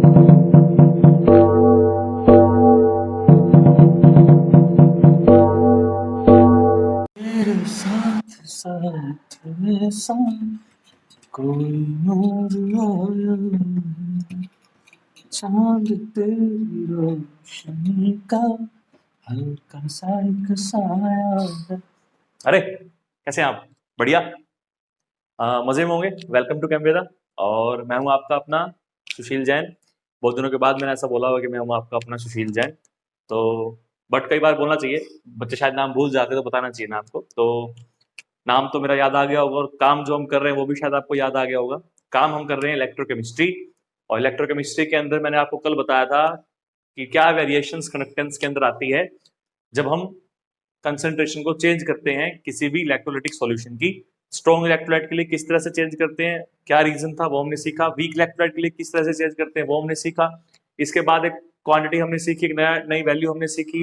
तेरे साथ साथ में संग कोई नूर आया, चांद तेरी रोशनी का हल्का सा एक साया। अरे कैसे हैं आप? बढ़िया, मजे में होंगे। वेलकम टू कैम्वेदा। और मैं हूं आपका अपना सुशील जैन। बहुत दिनों के बाद मैंने ऐसा बोला हुआ कि मैं हूं आपका अपना सुशील जैन। तो बट कई बार बोलना चाहिए, बच्चे शायद नाम भूल जाते तो बताना चाहिए ना आपको। तो नाम तो मेरा याद आ गया होगा और काम जो हम कर रहे हैं वो भी शायद आपको याद आ गया होगा। काम हम कर रहे हैं इलेक्ट्रोकेमिस्ट्री, और इलेक्ट्रोकेमिस्ट्री के अंदर मैंने आपको कल बताया था कि क्या वेरिएशंस कंडक्टेंस के अंदर आती है जब हम कंसंट्रेशन को चेंज करते हैं किसी भी इलेक्ट्रोलाइटिक सॉल्यूशन की। स्ट्रॉन्ग इलेक्ट्रोलाइट के लिए किस तरह से चेंज करते हैं, क्या रीजन था, वो हमने सीखा। वीक इलेक्ट्रोलाइट के लिए किस तरह से चेंज करते हैं वो हमने सीखा। इसके बाद एक क्वांटिटी हमने सीखी, एक नई वैल्यू हमने सीखी,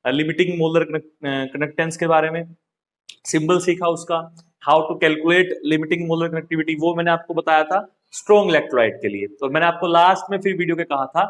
लिमिटिंग मोलर कंडक्टेंस के बारे में सिंबल सीखा उसका। How to calculate limiting molar connectivity वो मैंने आपको बताया था स्ट्रॉन्ग इलेक्ट्रोलाइट के लिए। तो मैंने आपको लास्ट में फिर वीडियो के कहा था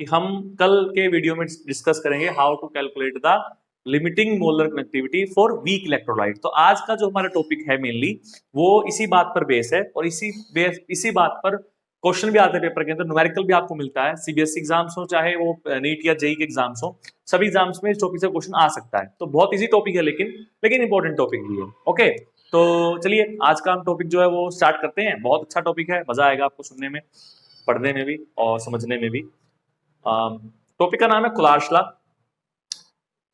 कि हम कल के वीडियो में डिस्कस करेंगे how to calculate the limiting molar connectivity for weak electrolyte. तो आज का जो हमारा टॉपिक है मेनली वो इसी बात पर बेस है, और इसी बात पर क्वेश्चन भी आते हैं पेपर के अंदर, न्यूमेरिकल भी आपको मिलता है। सीबीएसई एग्जाम्स हो चाहे वो नीट या जेई के एग्जाम्स हो, सभी एग्जाम्स में इस टॉपिक से क्वेश्चन आ सकता है। तो बहुत इजी टॉपिक है, लेकिन इंपॉर्टेंट टॉपिक भी है। ओके, तो चलिए आज का हम टॉपिक जो है वो स्टार्ट करते हैं। बहुत अच्छा टॉपिक है, मजा आएगा आपको सुनने में, पढ़ने में भी और समझने में भी। टॉपिक का नाम है कोलार्श लॉ।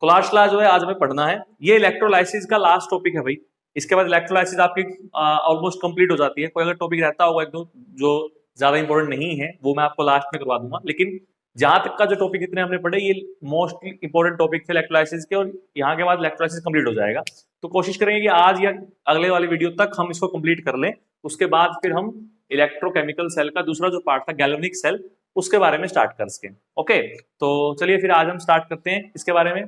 कोलार्श लॉ जो है आज हमें पढ़ना है। ये इलेक्ट्रोलाइसिस का लास्ट टॉपिक है भाई। इसके बाद इलेक्ट्रोलाइसिस आपकी ऑलमोस्ट कंप्लीट हो जाती है। कोई अगर टॉपिक रहता होगा एक दो जो ज्यादा इंपॉर्टेंट नहीं है वो मैं आपको लास्ट में करवा दूंगा, लेकिन जहां तक का जो टॉपिक इतने हमने पढ़े ये मोस्ट इंपॉर्टेंट टॉपिक थे इलेक्ट्रोलाइसिस के, और यहाँ के बाद इलेक्ट्रोलाइसिस कंप्लीट हो जाएगा। तो कोशिश करेंगे कि आज या अगले वाली वीडियो तक हम इसको कंप्लीट कर लें। उसके बाद फिर हम इलेक्ट्रोकेमिकल सेल का दूसरा जो पार्ट था गैल्वेनिक सेल, उसके बारे में स्टार्ट कर सकें। ओके, तो चलिए फिर आज हम स्टार्ट करते हैं इसके बारे में,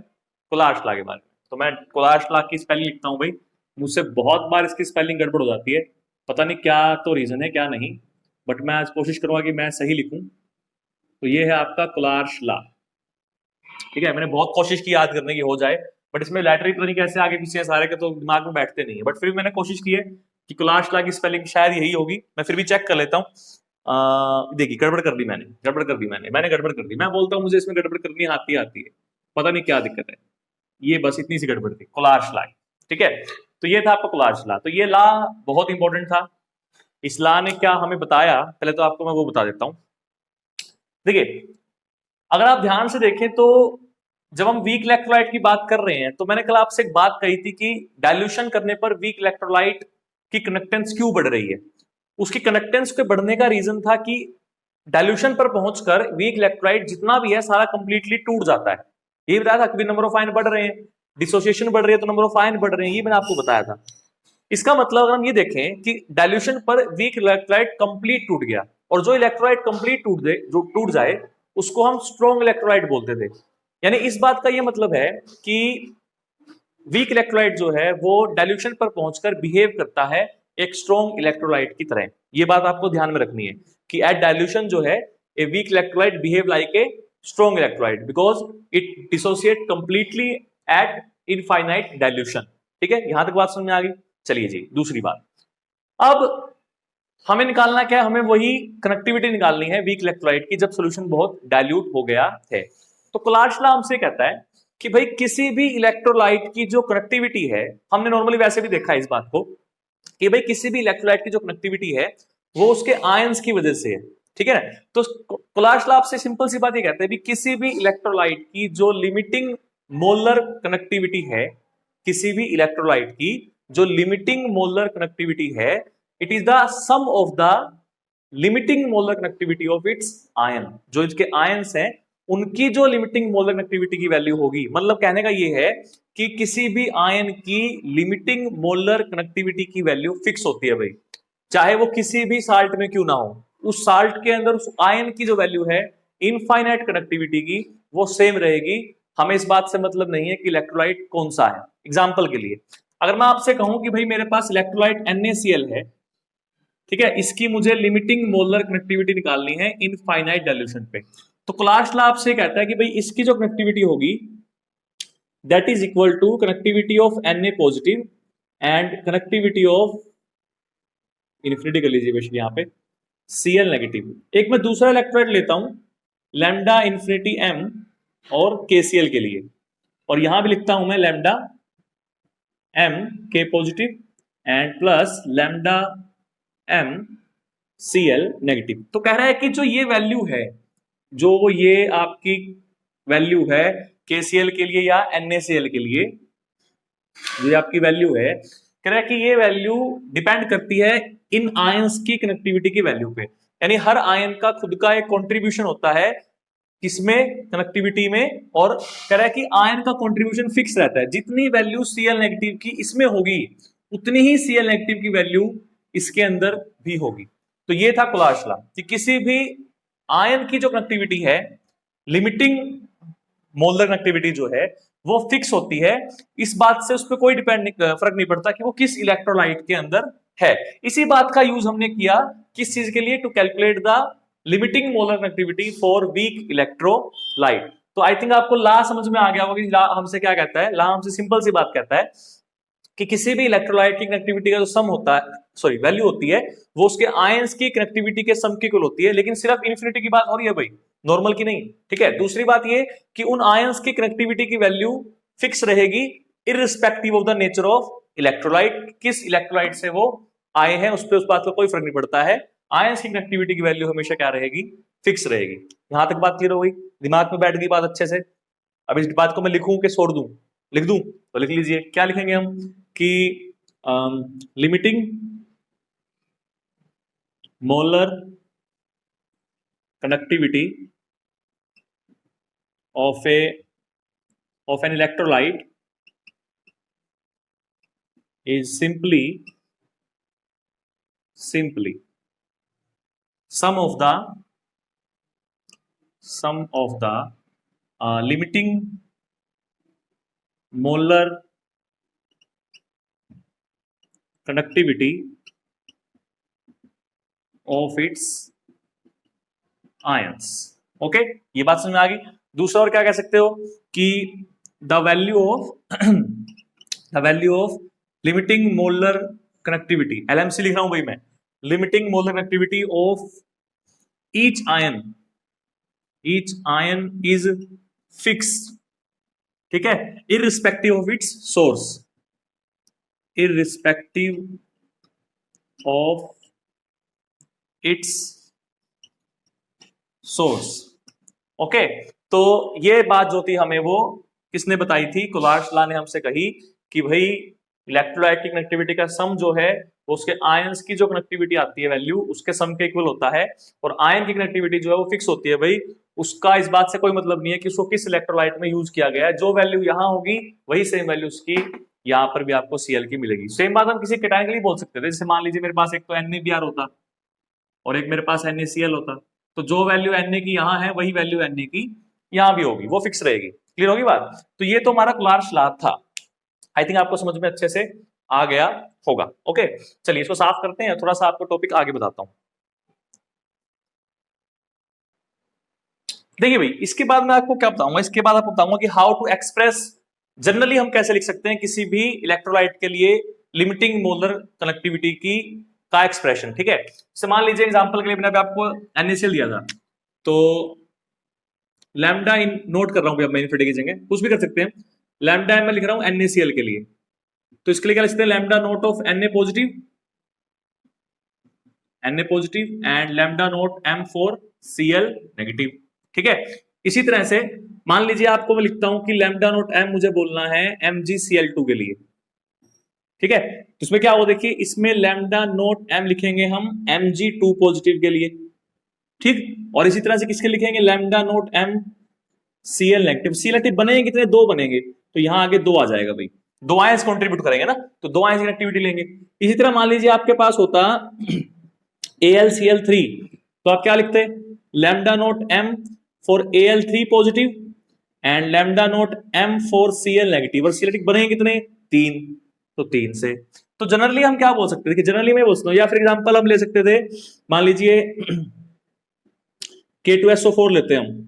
कोलार्श लॉ के बारे में। तो मैं कोलार्श लॉ की स्पेलिंग लिखता हूँ भाई। मुझसे बहुत बार इसकी स्पेलिंग गड़बड़ हो जाती है, पता नहीं क्या तो रीजन है क्या नहीं, बट मैं आज कोशिश करूंगा कि मैं सही लिखूं। तो ये है आपका कोलार्श लॉ। ठीक है, मैंने बहुत कोशिश की याद करने की हो जाए, बट इसमें लेटरिंग पता नहीं कैसे आगे पीछे है सारे के, तो दिमाग में बैठते नहीं है। बट फिर भी मैंने कोशिश की है कि कोलार्श लॉ की स्पेलिंग शायद यही होगी। मैं फिर भी चेक कर लेता हूँ। देखिए गड़बड़ कर दी मैंने गड़बड़ कर दी। मैं बोलता हूँ मुझे इसमें गड़बड़ करनी आती है, पता नहीं क्या दिक्कत है। ये बस इतनी सी गड़बड़ थी, कोलार्श लॉ। ठीक है, तो ये था आपका कोलार्श लॉ। तो ये लॉ बहुत इंपॉर्टेंट था। इस लॉ ने क्या हमें बताया, पहले तो आपको मैं वो बता देता हूं। देखिए अगर आप ध्यान से देखें तो जब हम वीक इलेक्ट्रोलाइट की बात कर रहे हैं, तो मैंने कल आपसे एक बात कही थी कि डाइल्यूशन करने पर वीक इलेक्ट्रोलाइट की कंडक्टेंस क्यों बढ़ रही है। उसकी कंडक्टेंस के बढ़ने का रीजन था कि डाइल्यूशन पर पहुंचकर वीक इलेक्ट्रोलाइट जितना भी है सारा कंप्लीटली टूट जाता है। ये बताया था कि नंबर ऑफ आयन बढ़ रहे हैं, डिसोसिएशन बढ़ रही है तो नंबर ऑफ आयन बढ़ रहे हैं, ये मैंने आपको बताया था। इसका मतलब अगर हम ये देखें कि डाइल्यूशन पर वीक इलेक्ट्रोलाइट कंप्लीट टूट गया, और जो इलेक्ट्रोलाइट कंप्लीट टूट जाए उसको हम स्ट्रॉन्ग इलेक्ट्रोलाइट बोलते थे। यानी इस बात का ये मतलब है कि वीक इलेक्ट्रोलाइट जो है वो डाइल्यूशन पर पहुंचकर बिहेव करता है एक स्ट्रॉन्ग इलेक्ट्रोलाइट की तरह। ये बात आपको ध्यान में रखनी है कि एट डाइल्यूशन जो है a weak electrolyte behave like a strong electrolyte because it dissociate completely at infinite dilution. ठीक है, यहां तक बात समझ में आ गई। चलिए जी, दूसरी बात, अब हमें निकालना क्या है, हमें वही कनेक्टिविटी निकालनी है वीक इलेक्ट्रोलाइट की जब सॉल्यूशन बहुत डाइल्यूट हो गया है। तो कोलार्श लॉ हमसे कहता है कि भाई किसी भी इलेक्ट्रोलाइट की जो कनेक्टिविटी है, हमने नॉर्मली वैसे भी देखा है इस बात को कि भाई किसी भी इलेक्ट्रोलाइट की जो कनेक्टिविटी है वो उसके आयंस की वजह से है। ठीक है ना, तो कोलार्श लॉ से सिंपल सी बात ये कहता है कि किसी भी इलेक्ट्रोलाइट की जो लिमिटिंग मोलर कनेक्टिविटी है, किसी भी इलेक्ट्रोलाइट की जो लिमिटिंग मोलर कनेक्टिविटी है, it is the sum of the limiting molar connectivity of its ion. जो इसके आयंस हैं उनकी जो लिमिटिंग मोलर कनेक्टिविटी की वैल्यू होगी। मतलब कहने का ये है कि किसी भी आयन की लिमिटिंग मोलर कनेक्टिविटी की वैल्यू फिक्स होती है भाई, चाहे वो किसी भी साल्ट में क्यों ना हो। उस साल्ट के अंदर उस आयन की जो वैल्यू है इनफाइनाइट कनेक्टिविटी की, वो सेम रहेगी। हमें इस बात से मतलब नहीं है कि इलेक्ट्रोलाइट कौन सा है। एग्जाम्पल के लिए अगर मैं आपसे कहूं कि भाई मेरे पास इलेक्ट्रोलाइट NaCl है, ठीक है, इसकी मुझे लिमिटिंग मोलर कनेक्टिविटी निकालनी है इनफाइनाइट डाइल्यूशन पे। तो क्लास लॉ आपसे कहता है कि भाई इसकी जो कनेक्टिविटी होगी that is equal to connectivity of Na positive and connectivity of infinity कर लीजिए बेशक यहाँ पे Cl नेगेटिव। एक मैं दूसरा इलेक्ट्रोलाइट लेता हूं लैम्डा इन्फिनिटी m और KCl के लिए, और यहां भी लिखता हूं मैं lambda m K positive and plus lambda m Cl negative. तो कह रहा है कि जो ये वैल्यू है, जो ये आपकी वैल्यू है KCl के लिए या NaCl के लिए, जो आपकी वैल्यू है, कह रहा है कि ये वैल्यू डिपेंड करती है इन आयंस की कनेक्टिविटी की वैल्यू पे। यानी हर आयन का खुद का एक कंट्रीब्यूशन होता है किसमें, कनेक्टिविटी में, और कह रहा है कि आयन का कंट्रीब्यूशन फिक्स रहता है। जितनी वैल्यू Cl नेगेटिव की इसमें होगी उतनी ही Cl नेगेटिव की वैल्यू इसके अंदर भी होगी। तो ये था कोलाश लॉ कि किसी भी आयन की जो कनेक्टिविटी है, लिमिटिंग मोलर कनेक्टिविटी जो है वो फिक्स होती है। इस बात से उस पर कोई फर्क नहीं पड़ता कि वो किस इलेक्ट्रोलाइट के अंदर है। इसी बात का यूज हमने किया किस चीज के लिए, to calculate the limiting molar connectivity for weak electrolyte. तो आई थिंक आपको ला समझ में आ गया होगा कि ला हमसे क्या कहता है। ला हमसे सिंपल सी बात कहता है कि किसी भी इलेक्ट्रोलाइट की कनेक्टिविटी का जो सम होता है, सॉरी वैल्यू होती है, वो उसके आयंस की कनेक्टिविटी के सम की इक्वल होती है। लेकिन सिर्फ इन्फिनिटी की बात हो रही है भाई, नॉर्मल की नहीं, ठीक है। दूसरी बात ये कि उन आयंस की कनेक्टिविटी की वैल्यू फिक्स रहेगी irrespective of the nature of electrolyte. किस इलेक्ट्रोलाइट से वो आए हैं उस पर, उस बात का कोई फर्क नहीं पड़ता है। आयंस की कनेक्टिविटी की वैल्यू हमेशा क्या रहेगी, फिक्स रहेगी। यहां तक बात क्लियर हो गई, दिमाग में बैठ गई बात अच्छे से। अब इस बात को मैं लिखूं कि छोड़ दूं, लिख दूं तो लिख लीजिए। क्या लिखेंगे हम कि limiting molar connectivity of an electrolyte is simply sum of the limiting molar conductivity of its ions। Okay, ये बात समझ में आ गई। दूसरा और क्या कह सकते हो कि the value of limiting molar connectivity, LMC लिख रहा हूं भाई मैं, limiting molar connectivity of each ion is fixed, ठीक है, irrespective of its source, irrespective of its source. Okay, तो ये बात जो थी हमें वो किसने बताई थी, कोलाश लॉ ने हमसे कही कि भाई इलेक्ट्रोलाइट की कनेक्टिविटी का सम जो है वो उसके आयंस की जो कनेक्टिविटी आती है वैल्यू उसके सम के इक्वल होता है, और आयन की कनेक्टिविटी जो है वो फिक्स होती है। भाई उसका इस बात से कोई मतलब नहीं है कि उसको किस इलेक्ट्रोलाइट में यूज किया गया है, जो वैल्यू यहां होगी वही सेम वैल्यू उसकी यहां पर भी आपको Cl की मिलेगी। सेम बात हम किसी केटायन के लिए बोल सकते थे। जैसे मान लीजिए मेरे पास एक तो NaBr होता और एक मेरे पास NaCl होता, तो जो वैल्यू Na की यहाँ है वही वैल्यू Na की यहाँ भी होगी, वो फिक्स रहेगी। क्लियर होगी बात। तो ये तो हमारा कोलाश लॉ था। आई थिंक आपको समझ में अच्छे से आ गया होगा। ओके, चलिए इसको साफ करते हैं, थोड़ा सा आपको टॉपिक आगे बताता हूं। देखिए भाई, इसके बाद मैं आपको क्या बताऊंगा, इसके बाद आपको बताऊंगा कि हाउ टू एक्सप्रेस, जनरली हम कैसे लिख सकते हैं किसी भी इलेक्ट्रोलाइट के लिए लिमिटिंग मोलर कनेक्टिविटी की का एक्सप्रेशन। ठीक है, जैसे मान लीजिए एग्जांपल के लिए मैंने आपको NaCl दिया था, तो लैम्डा इन नोट कर रहा हूं, मैं इन्फिनिटी की जगह कुछ भी कर सकते हैं। लैम्डा मैं लिख रहा हूं NaCl के लिए, तो इसके लिए क्या लिखते हैं, lambda naught of Na positive and lambda naught M for Cl negative. ठीक है, इसी तरह से मान लीजिए आपको मैं लिखता हूं कि लैम्डा नोट M मुझे बोलना है MgCl2 के लिए। ठीक है, तो इसमें क्या हो, देखिए इसमें लैम्डा नोट M लिखेंगे हम Mg2 पॉजिटिव के लिए, ठीक, और इसी तरह से किसके लिखेंगे, lambda naught M Cl negative. Cl negative बनेंगे कितने, दो बनेंगे, तो यहां आगे दो आ जाएगा भाई, दो आयंस कंट्रीब्यूट करेंगे ना, तो दो आयंस कनेक्टिविटी लेंगे। इसी तरह मान लीजिए आपके पास होता AlCl3, तो आप क्या लिखते हैं, lambda naught M for Al3 positive and lambda naught M for Cl negative, और Cl नेगेटिव बनेंगे कितने, तीन, तो तीन से। तो जनरली हम क्या बोल सकते थे कि जनरली मैं बोलता हूं, या फिर एग्जांपल हम ले सकते थे, मान लीजिए K2SO4 लेते हैं हम,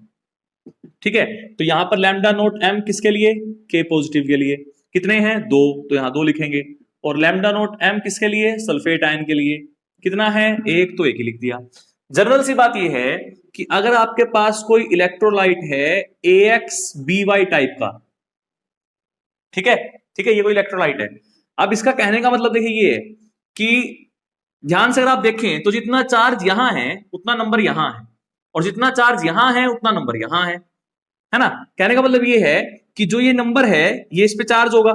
ठीक है। तो यहां पर लैम्डा नोट m किसके लिए, K पॉजिटिव के लिए, कितने हैं 2, तो यहां 2 लिखेंगे। और लैम्डा नोट m किसके लिए, सल्फेट आयन के लिए, कितना है 1, तो 1 ही लिख दिया। जनरल सी बात यह है कि अगर आपके पास कोई इलेक्ट्रोलाइट है AXBY टाइप का, ठीक है, ठीक है, ये कोई इलेक्ट्रोलाइट है। अब इसका कहने का मतलब देखिए ये है कि ध्यान से अगर आप देखें तो जितना चार्ज यहां है उतना नंबर यहां है, और जितना चार्ज यहां है उतना नंबर यहां है ना। कहने का मतलब ये है कि जो ये नंबर है ये इस पे चार्ज होगा,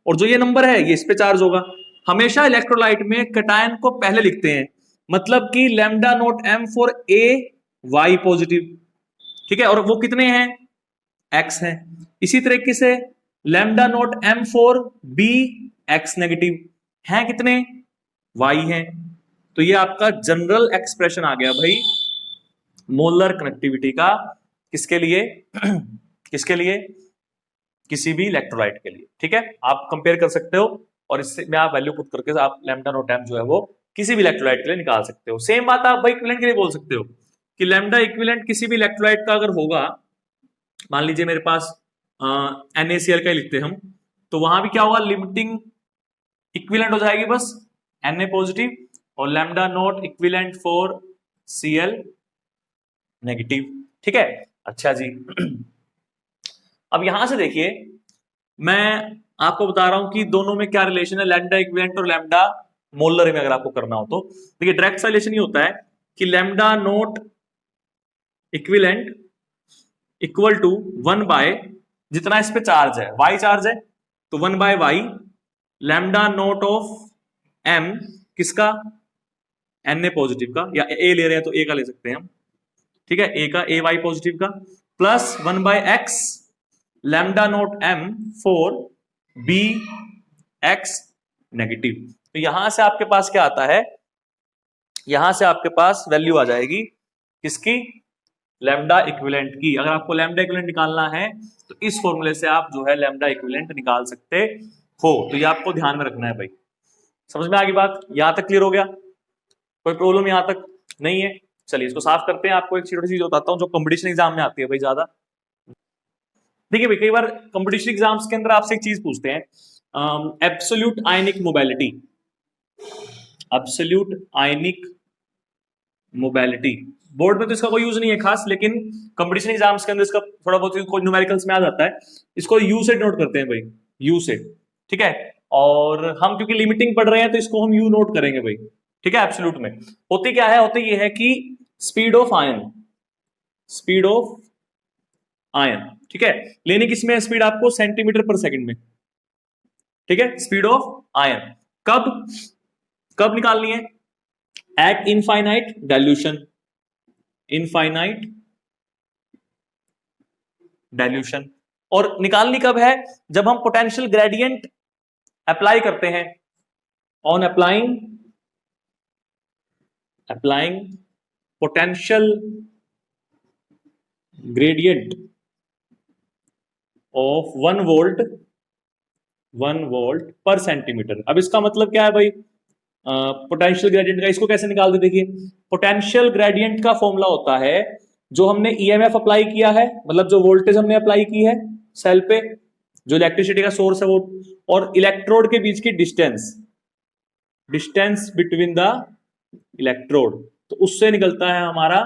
और जो ये नंबर है ये इस पे चार्ज होगा। हमेशा इलेक्ट्रोलाइट में कैटायन को पहले लिखते हैं, मतलब कि lambda naught m for A Y positive, ठीक है, और वो कितने हैं x हैं। इसी तरीके से lambda naught m for B X negative हैं कितने, y हैं। तो ये आपका जनरल एक्सप्रेशन आ गया भाई मोलर कनेक्टिविटी का, किसके लिए किसके लिए, किसी भी इलेक्ट्रोलाइट के लिए, ठीक है। आप कंपेयर कर सकते हो और इससे में आप वैल्यू पुट करके आप लैम्डा नोट m जो है वो किसी भी इलेक्ट्रोलाइट के लिए निकाल सकते हो। सेम बात आप भाई इक्विवेलेंट के लिए बोल सकते हो कि लैम्डा इक्विवेलेंट किसी भी इलेक्ट्रोलाइट का अगर होगा, मान लीजिए मेरे पास NaCl का ही लिखते हैं हम, तो वहां भी क्या होगा, लिमिटिंग इक्विवेलेंट हो जाएगी बस Na पॉजिटिव और lambda naught equivalent for Cl negative, ठीक है। अच्छा जी अब यहां से देखिए मैं आपको बता रहा हूं कि दोनों में क्या रिलेशन है, लैम्डा इक्विवेलेंट और लैम्डा मोलर में अगर आपको करना हो तो देखिए डायरेक्ट सा रिलेशन ये होता है कि lambda naught equivalent equal to 1 by जितना इस पे चार्ज है, y चार्ज है तो 1 by y lambda naught of m किसका, Na पॉजिटिव का, या A ले रहे हैं तो A का ले सकते हैं हम, ठीक है, A का AY पॉजिटिव का, plus 1 by x lambda naught m for B X negative. तो यहां से आपके पास क्या आता है, यहां से आपके पास वैल्यू आ जाएगी किसकी, लैम्डा इक्विवेलेंट की। अगर आपको लैम्डा इक्विवेलेंट निकालना है तो इस फॉर्मूले से आप जो है लैम्डा इक्विवेलेंट निकाल सकते हो। तो ये आपको ध्यान में रखना है भाई। समझ में आ गई बात, यहां तक क्लियर हो गया, कोई प्रॉब्लम यहां तक नहीं है। चलिए इसको साफ करते हैं। आपको एक छोटी सी चीज बताता हूं जो कंपटीशन एग्जाम में आती है भाई ज्यादा। देखिए भाई कई बार कंपटीशन एग्जाम्स के अंदर आपसे एक चीज पूछते हैं, एब्सोल्यूट आयनिक मोबिलिटी, एब्सोल्यूट आयनिक मोबिलिटी। बोर्ड में तो इसका कोई यूज नहीं है खास, लेकिन कंपटीशन एग्जाम्स के अंदर इसका थोड़ा बहुत न्यूमेरिकल्स में आ जाता है। इसको यू से नोट करते हैं भाई, यू से, ठीक है। और हम क्योंकि लिमिटिंग पढ़ रहे हैं तो इसको हम यू नोट करेंगे भाई, ठीक है। एब्सोल्यूट में होती क्या है, होती ये है कि speed of ion, speed of ion, ठीक है। लेनी किसमें है स्पीड आपको, सेंटीमीटर पर सेकंड में, ठीक है। स्पीड ऑफ आयन कब कब निकालनी है, eight infinite dilution, infinite dilution. और निकालनी कब है, जब हम पोटेंशियल ग्रेडियंट अप्लाई करते हैं, on applying potential gradient of 1 volt पर सेंटीमीटर। अब इसका मतलब क्या है भाई, पोटेंशियल ग्रेडियंट का इसको कैसे निकालते, देखिए पोटेंशियल ग्रेडियंट का फॉर्मूला होता है जो हमने ईएमएफ अप्लाई किया है, मतलब जो वोल्टेज हमने अप्लाई की है सेल पे, जो इलेक्ट्रिसिटी का सोर्स है वो, और इलेक्ट्रोड के बीच की डिस्टेंस बिटवीन द इलेक्ट्रोड, तो उससे निकलता है हमारा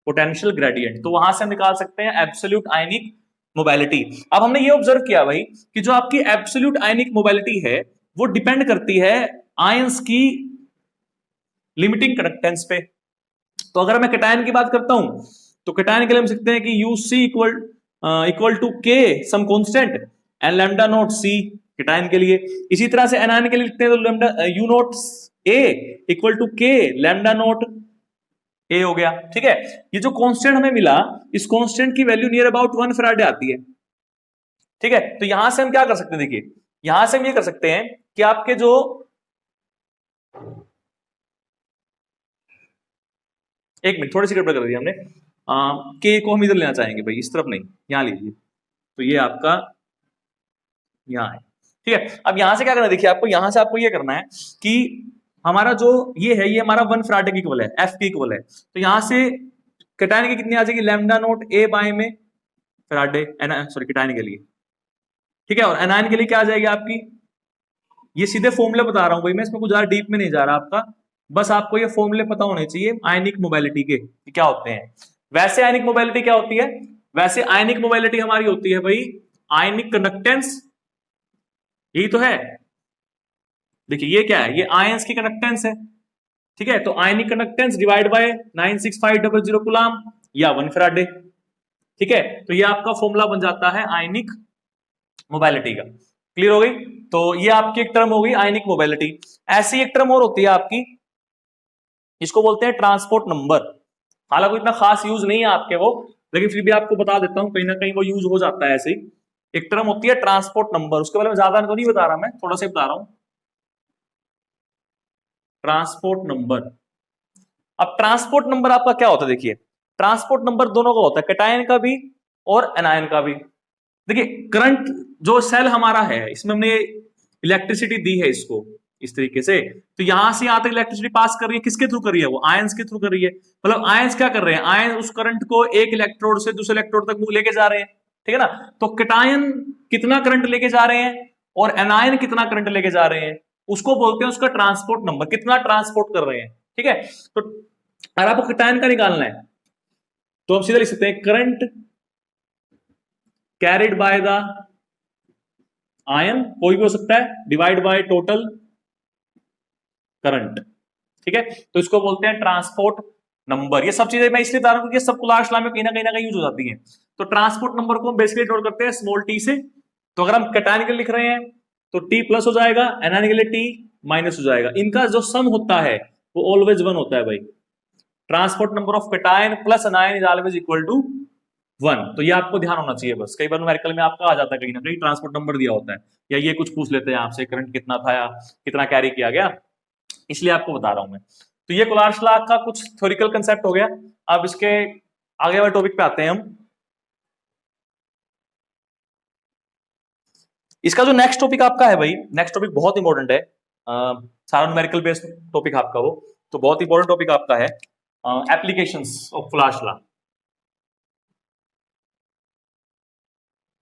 पोटेंशियल ग्रेडियंट। तो वहां से हम निकाल सकते हैं एब्सोल्यूट आयनिक मोबिलिटी। अब हमने ये ऑब्जर्व किया भाई कि जो आपकी एब्सोल्यूट आयनिक मोबिलिटी है वो डिपेंड करती है आयंस की लिमिटिंग कंडक्टेंस पे। तो अगर मैं कैटायन की बात करता हूं तो कैटायन के लिए हम सकते हैं कि UC equal to K some constant and lambda naught C cation के लिए। इसी तरह से एनायन के लिए लिखते हैं तो lambda U naught A equal to K lambda naught A हो गया, ठीक है। ये जो कांस्टेंट हमें मिला, इस कांस्टेंट की वैल्यू नियर अबाउट 1 फैराडे आती है, ठीक है। तो यहां से हम क्या कर सकते हैं, देखिए यहां से हम ये कर सकते हैं कि आपके जो एक मिनट थोड़ी सी गड़बड़ कर दी हमने, के को हम इधर लेना चाहेंगे भाई, इस तरफ नहीं, यहां लीजिए। तो ये आपका यहां है, ठीक है, अब यहां से क्या करना है, देखिए आपको यहां से आपको ये करना है कि हमारा जो ये है, ये हमारा 1 फराडे की इक्वल है, एफ की इक्वल है, तो यहां से कैटायन की कितनी आ जाएगी, लैम्डा नोट ए बाय में फराडे, सॉरी कैटायन के लिए, ठीक है, और एनायन के लिए क्या आ जाएगी आपकी, ये सीधे फॉर्मूले बता रहा हूं भाई मैं, इसमें कुछ ज्यादा डीप में नहीं जा रहा आपका, बस आपको ये फॉर्मूले पता होने चाहिए आयनिक मोबाइलिटी के क्या होते हैं। वैसे आयनिक मोबाइलिटी क्या होती है, वैसे आयनिक मोबाइलिटी हमारी होती है भाई आयनिक कंडक्टेंस, यही तो है, देखिए ये क्या है, ये आयंस की कंडक्टेंस है, ठीक है, तो ionic conductance divide by 96500 coulomb या 1 फराडे, ठीक है, तो ये आपका फॉर्मूला बन जाता है आयनिक मोबाइलिटी का। क्लियर हो गई, तो ये आपकी एक टर्म हो गई आयनिक मोबाइलिटी। ऐसी एक टर्म और होती है आपकी, इसको बोलते हैं ट्रांसपोर्ट नंबर, हालांकि इतना खास यूज नहीं है आपके वो, लेकिन फिर भी आपको बता देता हूं, कहीं ना कहीं वो यूज हो जाता है ऐसे ही। एक टर्म होती है ट्रांसपोर्ट नंबर, उसके बारे में ज्यादा तो नहीं बता रहा मैं, थोड़ा सा बता रहा हूं, ट्रांसपोर्ट नंबर। अब ट्रांसपोर्ट नंबर आपका क्या होता है, देखिए ट्रांसपोर्ट नंबर दोनों का होता है, कैटायन का भी और एनायन का भी। देखिए करंट जो सेल हमारा है, इसमें हमने इलेक्ट्रिसिटी दी है इसको इस तरीके से, तो यहां से यहां तक इलेक्ट्रिसिटी पास कर रही है, किसके थ्रू कर रही है, वो आयंस के थ्रू कर रही है, मतलब आयंस क्या कर रहे हैं, आयन उस करंट को एक इलेक्ट्रोड से दूसरे इलेक्ट्रोड तक लेके जा रहे हैं, ठीक है ना, तो कैटायन कितना करंट लेके जा रहे हैं और एनायन कितना करंट लेके जा रहे हैं, उसको बोलते हैं उसका ट्रांसपोर्ट नंबर, कितना ट्रांसपोर्ट कर रहे हैं, ठीक है। तो अगर आपको कैटायन का निकालना है तो हम सीधा लिख सकते हैं current carried by the ion, कोई भी हो सकता है, डिवाइड बाय टोटल करंट, ठीक है, तो इसको बोलते हैं ट्रांसपोर्ट नंबर। ये सब चीजें मैं इसलिए बता रहा हूं क्योंकि सब कुलाश लॉ में कहीं ना कहीं यूज हो जाती हैं। तो ट्रांसपोर्ट नंबर को हम बेसिकली नोट करते हैं स्मॉल टी से, तो अगर हम कैटायन के लिए लिख रहे हैं तो टी प्लस हो जाएगा, एनायन के लिए टी माइनस हो जाएगा, इनका जो सम होता है वो ऑलवेज 1 होता है भाई, transport number of cation plus anion is always equal to 1, तो ये आपको ध्यान होना चाहिए बस, कई बार न्यूमेरिकल में आपका आ जाता है कहीं ना कहीं ट्रांसपोर्ट नंबर दिया होता है, या ये कुछ पूछ लेते हैं आपसे करंट कितना था या कितना कैरी किया गया, इसलिए आपको बता रहा हूं मैं। तो ये कोलार्स लॉ का कुछ थ्योरिकल कंसेप्ट हो गया। अब इसके आगे वाले टॉपिक पे आते हैं हम। इसका जो नेक्स्ट टॉपिक आपका है भाई, नेक्स्ट टॉपिक बहुत इंपॉर्टेंट है, सारा न्यूमेरिकल बेस्ड टॉपिक आपका वो, तो बहुत इंपॉर्टेंट टॉपिक आपका है applications of Kohlrausch's law,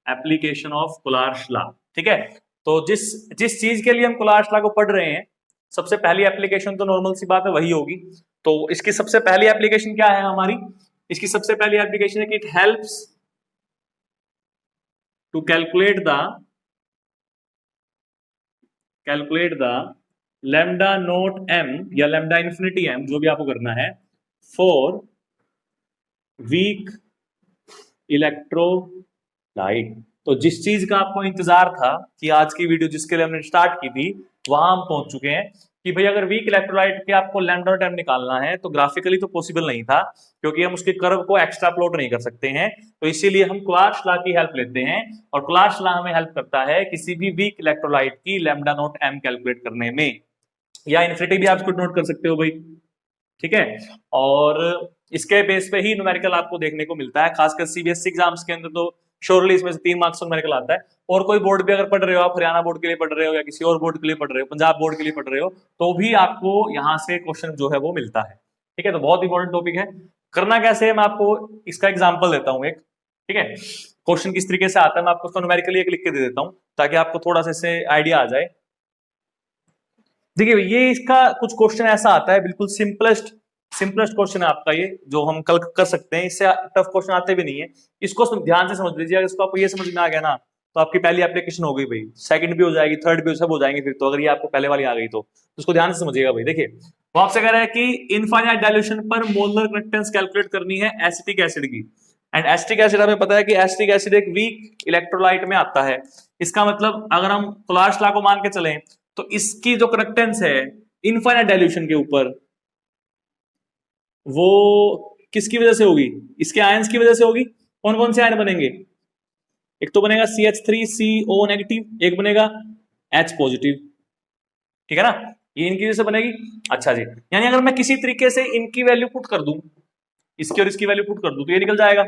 application of Kohlrausch's law, ठीक है। तो जिस जिस चीज के लिए हम कोलार्स लॉ को पढ़ रहे हैं, सबसे पहली एप्लीकेशन तो नॉर्मल सी बात है वही होगी, तो इसकी सबसे पहली एप्लीकेशन क्या है हमारी, इसकी सबसे पहली एप्लीकेशन है कि it helps to calculate the lambda naught M या लैम्डा इन्फिनिटी एम, जो भी आपको करना है, फॉर वीक इलेक्ट्रोलाइट। तो जिस चीज का आपको इंतजार था कि आज की वीडियो जिसके लिए हमने स्टार्ट की थी वहां हम पहुंच चुके हैं कि भाई अगर वीक इलेक्ट्रोलाइट के आपको लैम्डा नोट एम निकालना है तो ग्राफिकली तो पॉसिबल नहीं था, क्योंकि हम उसके कर्व को एक्स्ट्रा प्लॉट नहीं कर सकते हैं, तो इसीलिए हम कोलार्स लॉ की हेल्प लेते हैं, और कोलार्स लॉ हमें हेल्प करता है किसी भी वीक इलेक्ट्रोलाइट की लैम्डा नोट एम कैलकुलेट करने में, या इन्फिनिटी भी आप इसको नोट कर सकते हो भाई, ठीक है। और इसके बेस पे ही न्यूमेरिकल आपको देखने को मिलता है, खासकर सीबीएसई एग्जाम्स के अंदर तो श्योरली इसमें से 3 मार्क्स का न्यूमेरिकल आता है, और कोई बोर्ड भी अगर पढ़ रहे हो आप, हरियाणा बोर्ड के लिए पढ़ रहे हो या किसी और बोर्ड के लिए पढ़ रहे हो, पंजाब बोर्ड के लिए पढ़ रहे हो, तो भी आपको यहाँ से क्वेश्चन जो है वो मिलता है, ठीक है। तो बहुत इंपॉर्टेंट टॉपिक है। करना कैसे है, मैं आपको इसका एग्जाम्पल देता हूँ एक, ठीक है, क्वेश्चन किस तरीके से आता है मैं आपको न्यूमेरिकली एक लिख के दे देता हूँ ताकि आपको थोड़ा सा इससे आइडिया आ जाए। देखिए ये इसका कुछ क्वेश्चन ऐसा आता है, बिल्कुल सिंपलेस्ट क्वेश्चन है आपका ये, जो हम कल कर सकते हैं, इससे टफ क्वेश्चन आते भी नहीं है, इसको ध्यान से समझ लीजिए, अगर इसको आपको ये समझ में आ गया ना तो आपकी पहली एप्लीकेशन हो गई भाई, सेकंड भी हो जाएगी, थर्ड भी सब हो जाएंगे फिर तो, अगर ये आपको पहले वाली आ गई तो उसको ध्यान से समझिएगा भाई। देखिए वो आपसे कह रहा है कि इनफाइनाइट डाइल्यूशन पर मोलर कंडक्टेंस कैलकुलेट करनी है एसिटिक एसिड की, एंड एसिटिक एसिड हमें पता है कि एसिटिक एसिड एक वीक इलेक्ट्रोलाइट में आता है, इसका मतलब अगर हम कोलार्स लॉ को मान के चलें तो इसकी जो कंडक्टेंस है इनफाइनाइट डाइल्यूशन के ऊपर, वो किसकी वजह से होगी, इसके आयंस की वजह से होगी। कौन कौन से आयन बनेंगे, एक तो बनेगा CH3CO नेगेटिव, एक बनेगा H पॉजिटिव, ठीक है ना, ये इनकी वजह से बनेगी। अच्छा जी, यानी अगर मैं किसी तरीके से इनकी वैल्यू पुट कर दूं, इसकी और इसकी वैल्यू पुट कर दूं तो ये निकल जाएगा,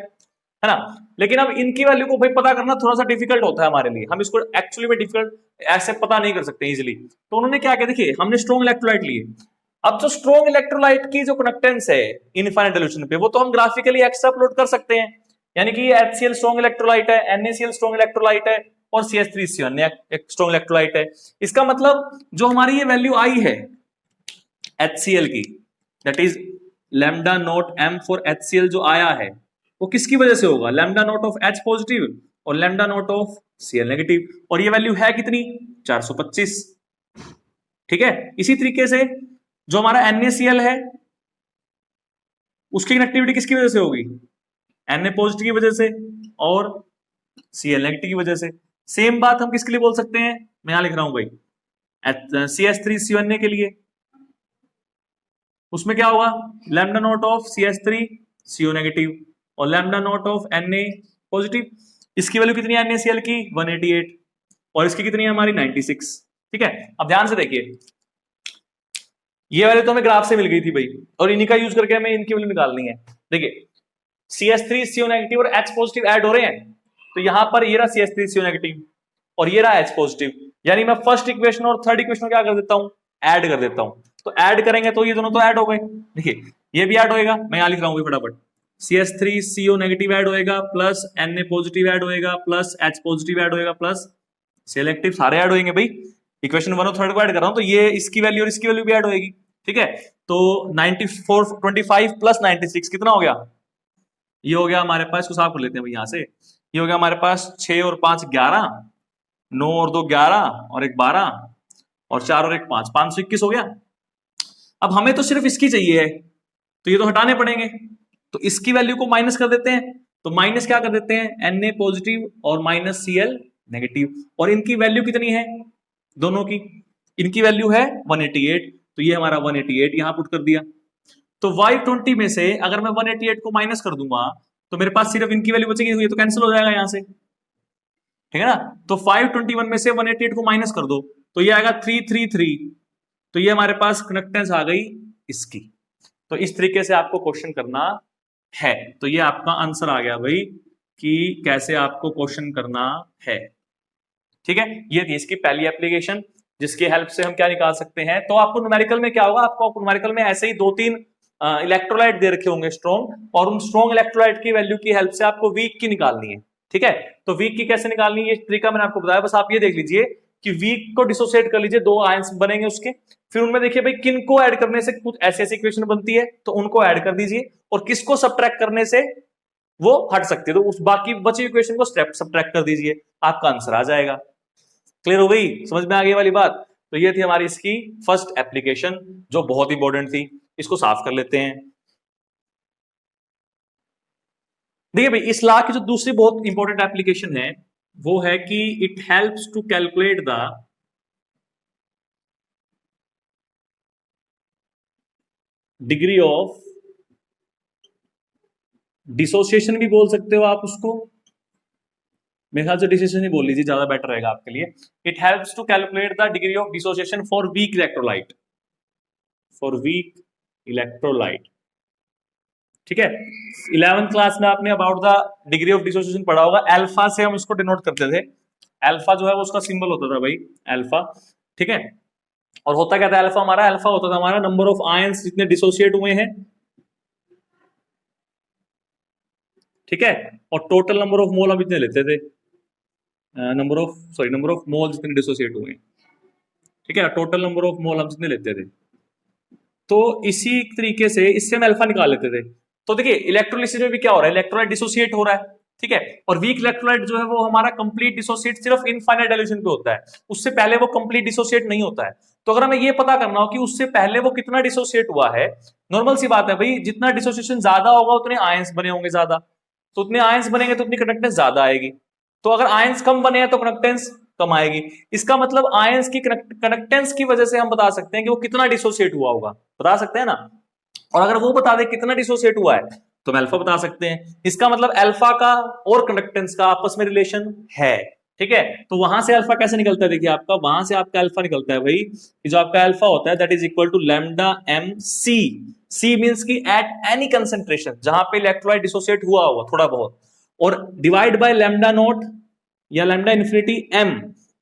है ना। लेकिन अब इनकी वैल्यू को भाई पता करना थोड़ा सा डिफिकल्ट होता है हमारे लिए, हम इसको एक्चुअली में डिफिकल्ट ऐसे पता नहीं कर सकते इजीली। तो उन्होंने क्या किया, देखिए हमने स्ट्रॉन्ग इलेक्ट्रोलाइट लिए। अब जो स्ट्रॉन्ग इलेक्ट्रोलाइट की जो कंडक्टेंस है इनफाइनाइट सॉल्यूशन पे, वो तो हम ग्राफिकली एक्सट्रापोलेट कर सकते हैं। यानी कि HCl स्ट्रॉन्ग इलेक्ट्रोलाइट है, NaCl स्ट्रॉन्ग इलेक्ट्रोलाइट है, और CH3Cl एक स्ट्रॉन्ग इलेक्ट्रोलाइट है। इसका मतलब जो हमारी ये वैल्यू आई है HCl की, that is lambda not m for HCl जो आया है, वो किसकी वजह से होगा, lambda not of H positive और lambda not of Cl negative, और ये वैल्यू है कितनी 425। ठीक है, इसी तरीके से जो हमारा NaCl है उसकी कनेक्टिविटी किसकी वजह से होगी, Na पॉजिटिव की वजह से और Cl नेगेटिव की वजह से। सेम बात हम किसके लिए बोल सकते हैं, मैं यहां लिख रहा हूं भाई CH3CuNa के लिए, उसमें क्या होगा lambda not of CH3Cu negative और lambda not of Na positive. इसकी वैल्यू कितनी है NaCl की 188 और इसकी कितनी है हमारी 96। ठीक है, अब ध्यान से देखिए, ये वैल्यू तो हमें ग्राफ से मिल गई थी भाई, और इन्हीं का यूज करके हमें इनकी वैल्यू निकालनी है। देखिए CH3Cu नेगेटिव और H पॉजिटिव ऐड हो रहे हैं, तो यहां पर ये रहा CH3Cu नेगेटिव और ये रहा H पॉजिटिव, यानी मैं फर्स्ट इक्वेशन और थर्ड इक्वेशन क्या कर देता हूं, ऐड कर देता हूं। तो ऐड करेंगे तो ये दोनों तो ऐड हो गए, देखिए ये भी ऐड होएगा, मैं यहां लिख रहा हूं फटाफट, CH3Cu नेगेटिव ऐड होएगा प्लस Na पॉजिटिव ऐड होएगा प्लस H पॉजिटिव ऐड होएगा प्लस सेलेक्टिव, सारे ऐड होंगे भाई। इक्वेशन 1 और 3 को ऐड कर रहा हूं, तो ये इसकी वैल्यू और इसकी वैल्यू भी ऐड होएगी। ठीक है, तो 94 25 प्लस 96 कितना हो गया, ये हो गया हमारे पास, इसको साफ कर लेते हैं भाई यहां से, ये हो गया हमारे पास 6 और 5 11, 9 और 2 11 और 1 12 और 4 और 1 5, 521 हो गया। अब हमें तो सिर्फ इसकी चाहिए है, तो ये तो हटाने पड़ेंगे, तो इसकी वैल्यू को माइनस कर देते हैं, तो माइनस क्या कर देते हैं Na पॉजिटिव और माइनस Cl नेगेटिव, और इनकी वैल्यू कितनी है दोनों की, इनकी वैल्यू है 188, तो ये हमारा 188 यहां पुट कर दिया। तो Y20 में से अगर मैं 188 को माइनस कर दूंगा तो मेरे पास सिर्फ इनकी वैल्यू बचेगी, ये तो कैंसिल हो जाएगा यहां से, ठीक है ना। तो 521 में से 188 को माइनस कर दो तो ये आएगा 333, तो ये हमारे पास कंडक्टेंस आ गई इसकी। तो इस तरीके से आपको क्वेश्चन करना है, तो ये आपका आंसर आ गया भाई कि कैसे आपको क्वेश्चन करना है। ठीक है, ये थी इसकी पहली एप्लीकेशन, जिसकी हेल्प से हम क्या निकाल सकते हैं। तो आपको न्यूमेरिकल में क्या होगा, आपको न्यूमेरिकल में ऐसे ही 2-3 इलेक्ट्रोलाइट दे रखे होंगे स्ट्रॉन्ग, और उन स्ट्रॉन्ग इलेक्ट्रोलाइट की वैल्यू की हेल्प से आपको वीक की निकालनी है। ठीक है, तो वीक की कैसे निकालनी है, ये तरीका मैंने आपको बताया, बस आप ये देख लीजिए कि वीक को डिसोसिएट कर लीजिए, 2 आयंस बनेंगे उसके, फिर उनमें देखिए भाई किन को ऐड करने से कुछ ऐसी ऐसी इक्वेशन बनती है, तो उनको ऐड कर दीजिए, और किसको सब्ट्रैक्ट करने से वो हट सकती है, तो उस बाकी बची इक्वेशन को सब्ट्रैक्ट कर दीजिए, आपका आंसर आ जाएगा। क्लियर हो गई, समझ में आ गई वाली बात। तो ये थी हमारी इसकी फर्स्ट एप्लीकेशन जो बहुत इंपॉर्टेंट थी, इसको साफ कर लेते हैं। देखिए भाई इस लॉ की जो दूसरी बहुत इंपॉर्टेंट एप्लीकेशन है वो है कि it helps to calculate the degree of dissociation, भी बोल सकते हो आप उसको, मेरे ख्याल से डिसोसिएशन ही बोल लीजिए, ज्यादा बेटर रहेगा आपके लिए। It helps to calculate the degree of dissociation for weak electrolyte, for weak electrolyte. ठीक है, 11th क्लास में आपने about the degree of dissociation पढ़ा होगा, अल्फा से हम इसको डिनोट करते थे। अल्फा जो है वो उसका सिंबल होता था भाई अल्फा। ठीक है, और होता क्या था अल्फा हमारा, अल्फा होता था हमारा नंबर ऑफ आयंस जितने डिसोसिएट हुए हैं, ठीक है, और टोटल नंबर ऑफ मोल हम इतने लेते थे, नंबर ऑफ मोल जितने डिसोसिएट हुए हैं, ठीक है, टोटल नंबर ऑफ मोल हम जितने लेते थे। तो इसी तरीके से इससे हम अल्फा निकाल लेते थे। तो देखिए इलेक्ट्रोलिसिस में भी क्या हो रहा है, इलेक्ट्रोलाइट डिसोसिएट हो रहा है, ठीक है, और वीक इलेक्ट्रोलाइट जो है वो हमारा कंप्लीट डिसोसिएट सिर्फ इनफाइनाइट डाइल्यूशन पे होता है, उससे पहले वो कंप्लीट डिसोसिएट नहीं होता है। तो अगर हमें ये पता करना हो कि उससे पहले वो कितना डिसोसिएट हुआ है, नॉर्मल सी बात है भाई, जितना डिसोसिएशन ज्यादा होगा उतने आयंस बने होंगे ज्यादा, तो उतने आयंस बनेंगे तो उतनी कंडक्टेंस ज्यादा आएगी, तो अगर आयंस कम बने हैं तो कंडक्टेंस कम आएगी। इसका मतलब आयंस की कंडक्टेंस की वजह से हम बता सकते हैं कि वो कितना डिसोसिएट हुआ होगा, बता सकते हैं ना। और अगर वो बता दे कितना डिसोसिएट हुआ है तो हम अल्फा बता सकते हैं। इसका मतलब अल्फा का और कंडक्टेंस का आपस में रिलेशन है, ठीक है। तो वहां से अल्फा कैसे निकलता है, देखिए आपका वहां से आपका अल्फा निकलता है भाई कि जो आपका अल्फा होता है that is equal to lambda M C. C means की एट एनी कंसंट्रेशन, जहां पे इलेक्ट्रोलाइट डिसोसिएट हुआ होगा थोड़ा बहुत, और डिवाइड बाय लैम्डा नॉट या लैम्डा इन्फिनिटी m,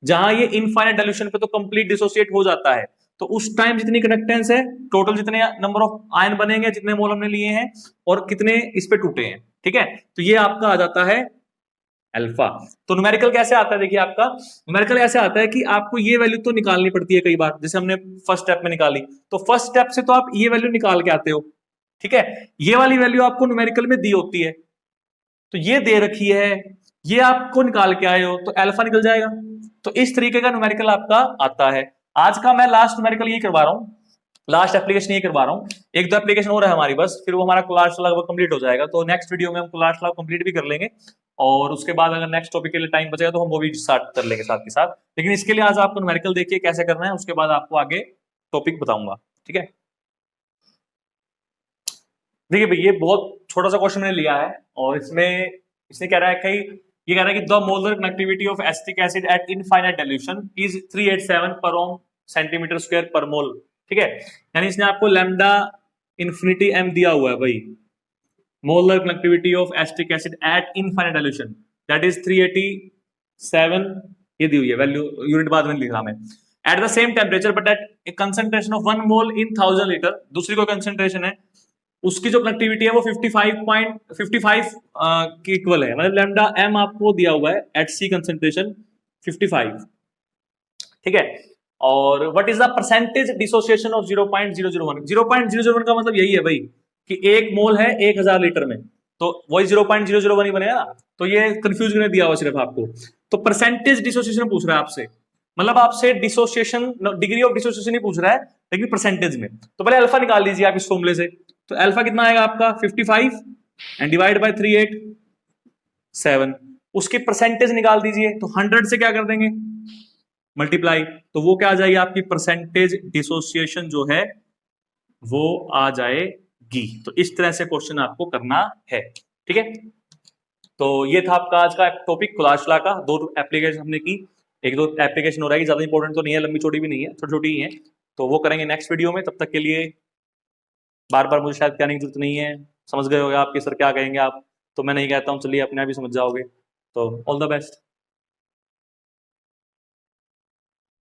जहां ये इनफाइनाइट डाइल्यूशन पे तो कंप्लीट डिसोसिएट हो जाता है, तो उस टाइम जितनी कंडक्टेंस है, टोटल जितने नंबर ऑफ आयन बनेंगे, जितने मोल हमने लिए हैं और कितने इस पे टूटे हैं, ठीक है। तो ये आपका आ जाता है अल्फा। तो न्यूमेरिकल कैसे आता है, देखिए आपका न्यूमेरिकल ऐसे आता है कि आपको ये वैल्यू तो निकालनी पड़ती है कई बार, जैसे हमने फर्स्ट स्टेप में निकाली, तो फर्स्ट स्टेप से तो आप ये वैल्यू निकाल के आते हो, ठीक है। ये वाली वैल्यू आपको न्यूमेरिकल में दी होती है, तो ये दे रखी है, ये आपको निकाल के आए हो तो अल्फा निकल जाएगा। तो इस तरीके का न्यूमेरिकल आपका आता है। आज का मैं लास्ट न्यूमेरिकल ये करवा रहा हूं, लास्ट एप्लीकेशन ये करवा रहा हूं, एक दो एप्लीकेशन और है हमारी बस, फिर वो हमारा क्लास लगभग कंप्लीट हो जाएगा। तो नेक्स्ट वीडियो में हम क्लास कंप्लीट भी कर लेंगे, और उसके बाद अगर नेक्स्ट टॉपिक के लिए टाइम बचेगा तो हम वो भी स्टार्ट कर लेंगे साथ के साथ। लेकिन इसके लिए आज आपको न्यूमेरिकल देखिए कैसे करना है, उसके बाद आपको आगे टॉपिक बताऊंगा, ठीक है। देखिए भाई, ये बहुत छोटा सा क्वेश्चन मैंने लिया है, और इसने कह रहा है कि ये कह रहा है कि the molar connectivity of acetic acid eight infinite dilution is 387 पर ओम सेंटीमीटर स्क्वायर पर मोल, ठीक है। यानी इसने आपको लैम्डा इन्फिनिटी m दिया हुआ है भाई, molar connectivity of acetic acid eight infinite dilution that is 387, ये दी हुई है वैल्यू, यूनिट बाद में लिख रहा मैं, at the same temperature but at A concentration of 1 mole in 1000 litre. दूसरी को कंसंट्रेशन है, उसकी जो कनेक्टिविटी है वो 55 के इक्वल है, मतलब लैम्डा m आपको दिया हुआ है एट सी कंसंट्रेशन 55, ठीक है। और what is the percentage dissociation of 0.001, 0.001 का मतलब यही है भाई कि एक मोल है 1000 लीटर में, तो वही 0.001 ही बनेगा ना, तो ये कंफ्यूज करने दिया हुआ सिर्फ आपको। तो परसेंटेज डिसोसिएशन पूछ रहा है आपसे, मतलब आपसे डिसोसिएशन, डिग्री ऑफ डिसोसिएशन ही पूछ रहा है, लेकिन परसेंटेज में। तो पहले अल्फा निकाल लीजिए आप इस फॉर्मूले से, तो अल्फा कितना आएगा आपका 55 एंड डिवाइड बाय 387, उसकी परसेंटेज निकाल दीजिए, तो 100 से क्या कर देंगे मल्टीप्लाई, तो वो क्या आ जाएगी आपकी परसेंटेज डिसोसिएशन जो है वो आ जाएगी। तो इस तरह से क्वेश्चन आपको करना है, ठीक है। तो ये था आपका आज का टॉपिक कोलाशला का, दो एप्लीकेशन हमने की, एक दो एप्लीकेशन हो रहा है, ज्यादा इंपॉर्टेंट तो नहीं है, लंबी छोटी भी नहीं है, छोटी छोटी ही है, तो वो करेंगे नेक्स्ट वीडियो में। तब तक के लिए बार बार मुझे शायद कहने की जरूरत नहीं है, समझ गए होगा आपके सर क्या कहेंगे आप, तो मैं नहीं कहता हूँ, चलिए अपने आप ही समझ जाओगे। तो ऑल द बेस्ट।